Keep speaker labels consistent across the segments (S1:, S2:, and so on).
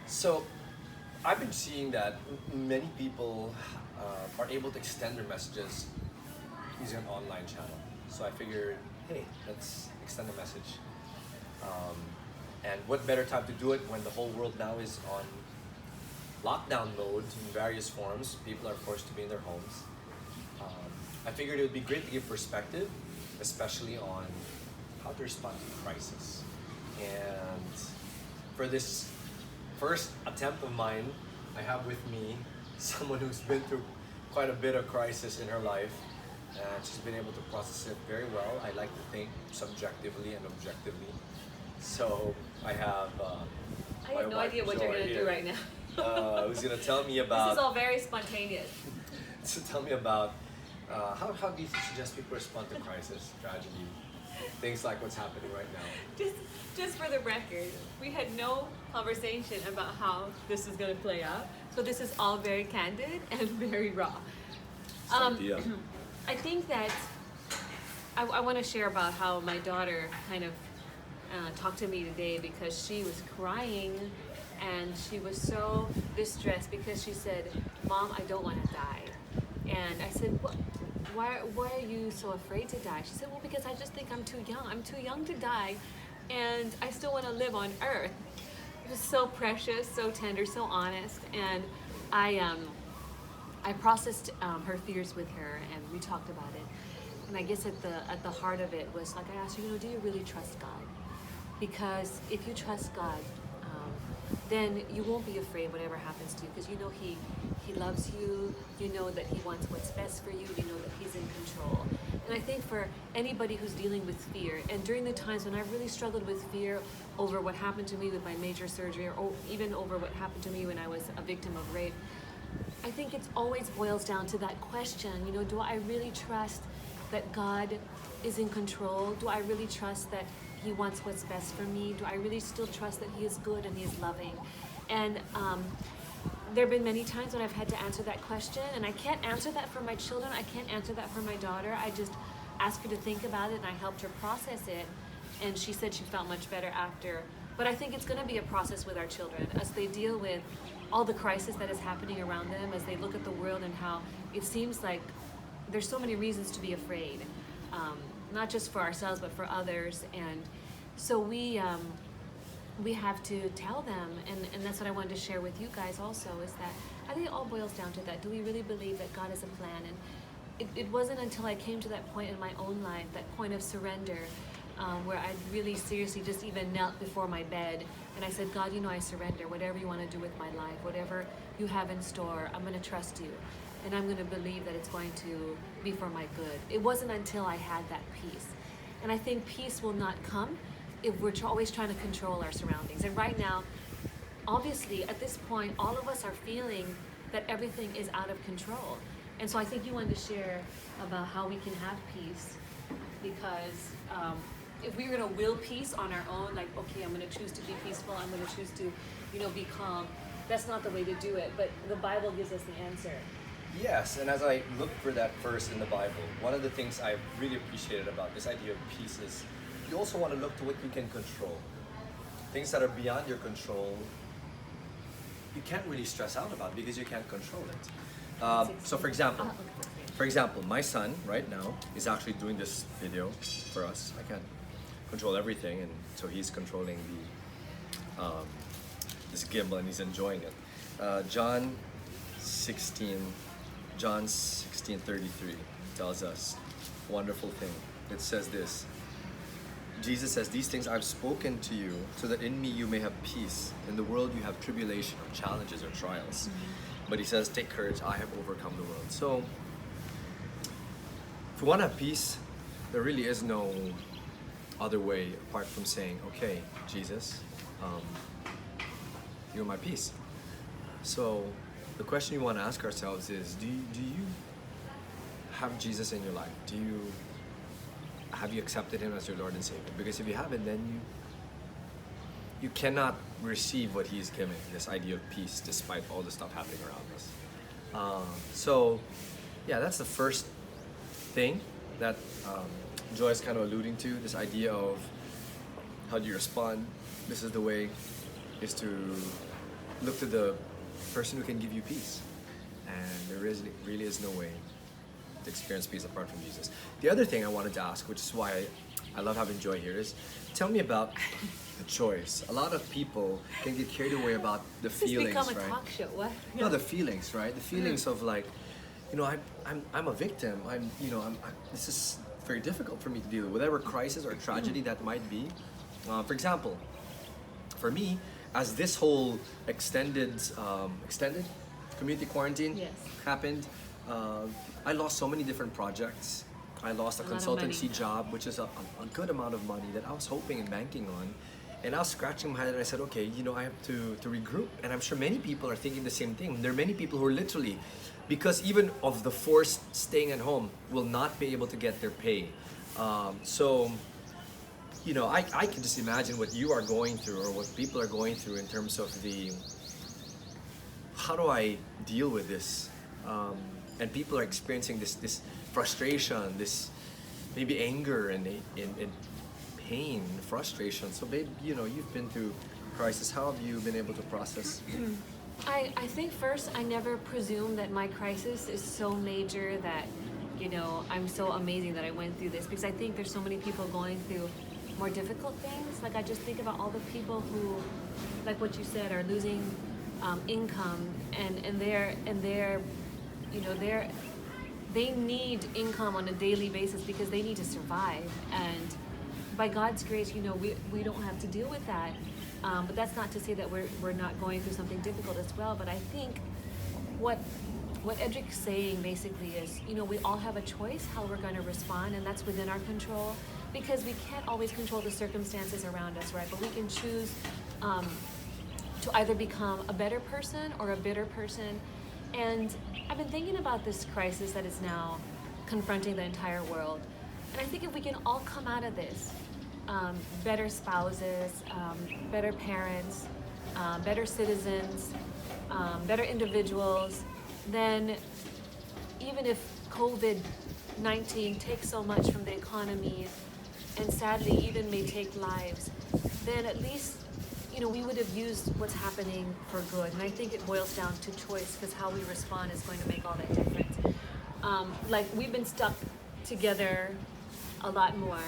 S1: So I've been seeing that many people are able to extend their messages using an online channel. So I figured, hey, let's extend the message. Um, and what better time to do it when the whole world now is on lockdown mode in various forms. People are forced to be in their homes. I figured it would be great to give perspective, especially on how to respond to crisis. And for this first attempt of mine, I have with me someone who's been through quite a bit of crisis in her life, and she's been able to process it very well. I like to think subjectively and objectively. So I have
S2: I
S1: my
S2: have no
S1: wife
S2: idea what
S1: Joy
S2: you're going to do
S1: here,
S2: right now.
S1: who's gonna tell me
S2: This
S1: about
S2: is all very spontaneous.
S1: so tell me about how do you suggest people respond to crisis, tragedy, things like what's happening right now?
S2: Just, just for the record, we had no conversation about how this is going to play out. So this is all very candid and very raw.
S1: Idea.
S2: I think that I want to share about how my daughter kind of talked to me today because she was crying and she was so distressed because she said, "Mom, I don't want to die." And I said, "What? Why are you so afraid to die?" She said, "Well, because I just think I'm too young. I'm too young to die, and I still want to live on Earth." It was so precious, so tender, so honest, and I processed her fears with her, and we talked about it. And I guess at the heart of it was like I asked her, do you really trust God? Because if you trust God, then you won't be afraid whatever happens to you because you know He loves you, you know that He wants what's best for you, you know that He's in control. And I think for anybody who's dealing with fear, and during the times when I really struggled with fear over what happened to me with my major surgery, or even over what happened to me when I was a victim of rape, I think it always boils down to that question, do I really trust that God is in control? Do I really trust that He wants what's best for me? Do I really still trust that He is good and He is loving? And there have been many times when I've had to answer that question, and I can't answer that for my children. I can't answer that for my daughter. I just asked her to think about it, and I helped her process it, and she said she felt much better after. But I think it's going to be a process with our children as they deal with all the crisis that is happening around them, as they look at the world and how it seems like there's so many reasons to be afraid, not just for ourselves but for others. And so we have to tell them, and that's what I wanted to share with you guys also, is that I think it all boils down to that. Do we really believe that God has a plan? And it wasn't until I came to that point in my own life, that point of surrender, where I really seriously just even knelt before my bed and I said, God, I surrender. Whatever you want to do with my life, whatever you have in store, I'm going to trust you. And I'm going to believe that it's going to be for my good. It wasn't until I had that peace. And I think peace will not come if we're always trying to control our surroundings. And right now, obviously, at this point, all of us are feeling that everything is out of control. And so I think you wanted to share about how we can have peace, because if we were going to will peace on our own, like, okay, I'm going to choose to be peaceful, I'm going to choose to, be calm, that's not the way to do it. But the Bible gives us the answer.
S1: Yes, and as I look for that verse in the Bible, one of the things I really appreciated about this idea of peace is you also want to look to what you can control. Things that are beyond your control, you can't really stress out about because you can't control it. So for example, my son right now is actually doing this video for us. I can't control everything, and so he's controlling this gimbal, and he's enjoying it. John 16:33 tells us a wonderful thing. It says this. Jesus says, "These things I've spoken to you so that in me you may have peace. In the world you have tribulation or challenges or trials." Mm-hmm. But he says, "Take courage, I have overcome the world." So if we want to have peace, there really is no other way apart from saying, okay, Jesus, you're my peace. So the question we want to ask ourselves is, do you have Jesus in your life? Have you accepted Him as your Lord and Savior? Because if you haven't, then you cannot receive what He is giving, this idea of peace, despite all the stuff happening around us. So yeah, that's the first thing that Joy is kind of alluding to, this idea of how do you respond. This is the way, is to look to the person who can give you peace. And really is no way to experience peace apart from Jesus. The other thing I wanted to ask, which is why I love having Joy here, is tell me about the choice. A lot of people can get carried away about the feelings,
S2: become a
S1: right?
S2: talk show. What?
S1: No, the feelings, right? The feelings of like, I'm a victim. This is very difficult for me to deal with whatever crisis or tragedy that might be. For example, for me, as this whole extended community quarantine
S2: Yes.
S1: happened, I lost so many different projects. I lost a
S2: lot of money.
S1: consultancy job, which is a good amount of money that I was hoping and banking on. And I was scratching my head and I said, okay, I have to regroup. And I'm sure many people are thinking the same thing. There are many people who are literally, because even of the forced staying at home, will not be able to get their pay. I can just imagine what you are going through or what people are going through in terms of how do I deal with this? And people are experiencing this frustration, this maybe anger and pain, frustration. So babe, you've been through crisis. How have you been able to process?
S2: I think first, I never presume that my crisis is so major that, I'm so amazing that I went through this, because I think there's so many people going through more difficult things. Like I just think about all the people who, like what you said, are losing income and they need income on a daily basis because they need to survive. And by God's grace, we don't have to deal with that. But that's not to say that we're not going through something difficult as well. But I think what Edric's saying basically is, we all have a choice how we're going to respond, and that's within our control, because we can't always control the circumstances around us, right? But we can choose to either become a better person or a bitter person. And I've been thinking about this crisis that is now confronting the entire world. And I think if we can all come out of this, better spouses, better parents, better citizens, better individuals, then even if COVID-19 takes so much from the economy and sadly even may take lives, then at least we would have used what's happening for good. And I think it boils down to choice, because how we respond is going to make all that difference. Like we've been stuck together a lot more,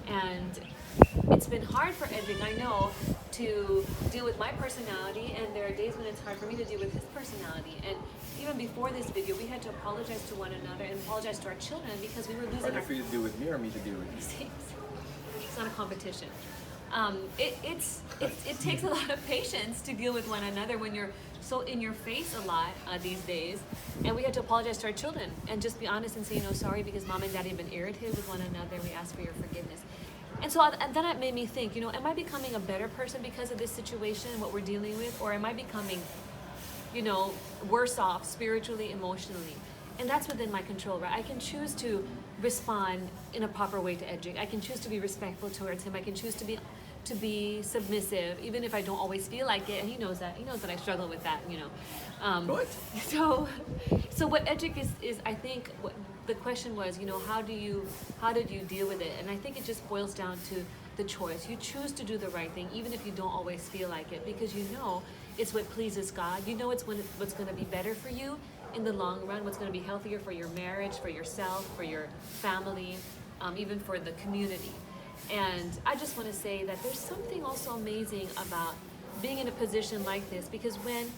S2: and it's been hard for Edric, I know, to deal with my personality, and there are days when it's hard for me to deal with his personality. And even before this video, we had to apologize to one another and apologize to our children because we were losing
S1: Harder for you to deal with me or me to deal with you?
S2: It's not a competition. It takes a lot of patience to deal with one another when you're so in your face a lot these days. And we had to apologize to our children and just be honest and say, sorry, because mom and daddy have been irritated with one another. We ask for your forgiveness. And so and then it made me think, am I becoming a better person because of this situation, what we're dealing with? Or am I becoming, worse off spiritually, emotionally? And that's within my control, right? I can choose to respond in a proper way to Edric. I can choose to be respectful towards him. I can choose to be submissive, even if I don't always feel like it. And he knows that. He knows that I struggle with that,
S1: What?
S2: So what Edric is I think the question was, how did you deal with it? And I think it just boils down to the choice. You choose to do the right thing, even if you don't always feel like it, because it's what pleases God. It's what's going to be better for you in the long run, what's going to be healthier for your marriage, for yourself, for your family, even for the community. And I just want to say that there's something also amazing about being in a position like this, because when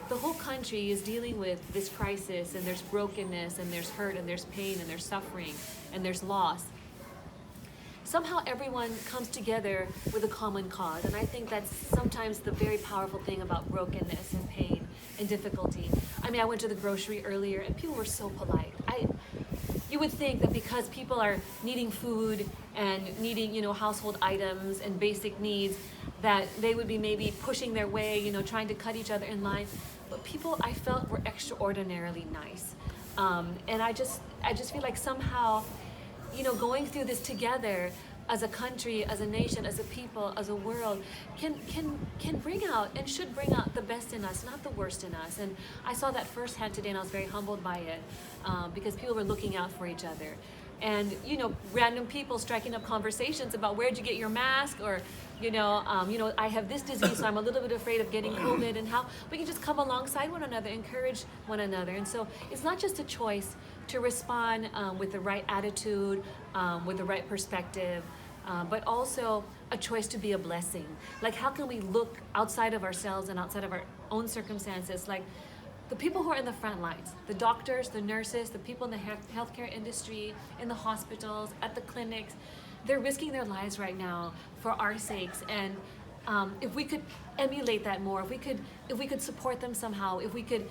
S2: the whole country is dealing with this crisis and there's brokenness and there's hurt and there's pain and there's suffering and there's loss, somehow everyone comes together with a common cause. And I think that's sometimes the very powerful thing about brokenness and pain and difficulty. I went to the grocery earlier and people were so polite. You would think that because people are needing food and needing, household items and basic needs, that they would be maybe pushing their way, trying to cut each other in line. But people, I felt, were extraordinarily nice. And I just feel like somehow, going through this together as a country, as a nation, as a people, as a world, can bring out and should bring out the best in us, not the worst in us. And I saw that firsthand today, and I was very humbled by it, because people were looking out for each other. and random people striking up conversations about where'd you get your mask, or I have this disease, so I'm a little bit afraid of getting COVID, and how we can just come alongside one another, encourage one another. And so it's not just a choice to respond with the right attitude, with the right perspective, but also a choice to be a blessing. Like, how can we look outside of ourselves and outside of our own circumstances? Like, the people who are in the front lines, the doctors, the nurses, the people in the healthcare industry, in the hospitals, at the clinics, they're risking their lives right now for our sakes. And if we could emulate that more, if we could support them somehow, if we could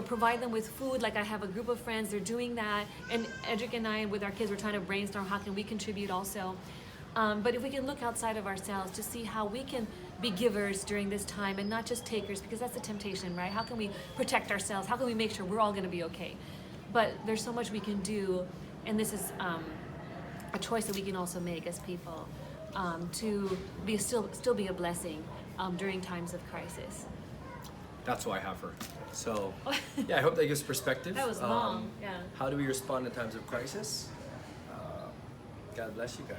S2: provide them with food. Like, I have a group of friends, they're doing that, and Edric and I, with our kids, we're trying to brainstorm how can we contribute also. But if we can look outside of ourselves to see how we can be givers during this time and not just takers, because that's the temptation, right? How can we protect ourselves? How can we make sure we're all going to be okay? But there's so much we can do, and this is a choice that we can also make as people, to be still be a blessing during times of crisis.
S1: That's why I have her. So, yeah, I hope that gives perspective.
S2: That was long, yeah.
S1: How do we respond in times of crisis? God bless you guys.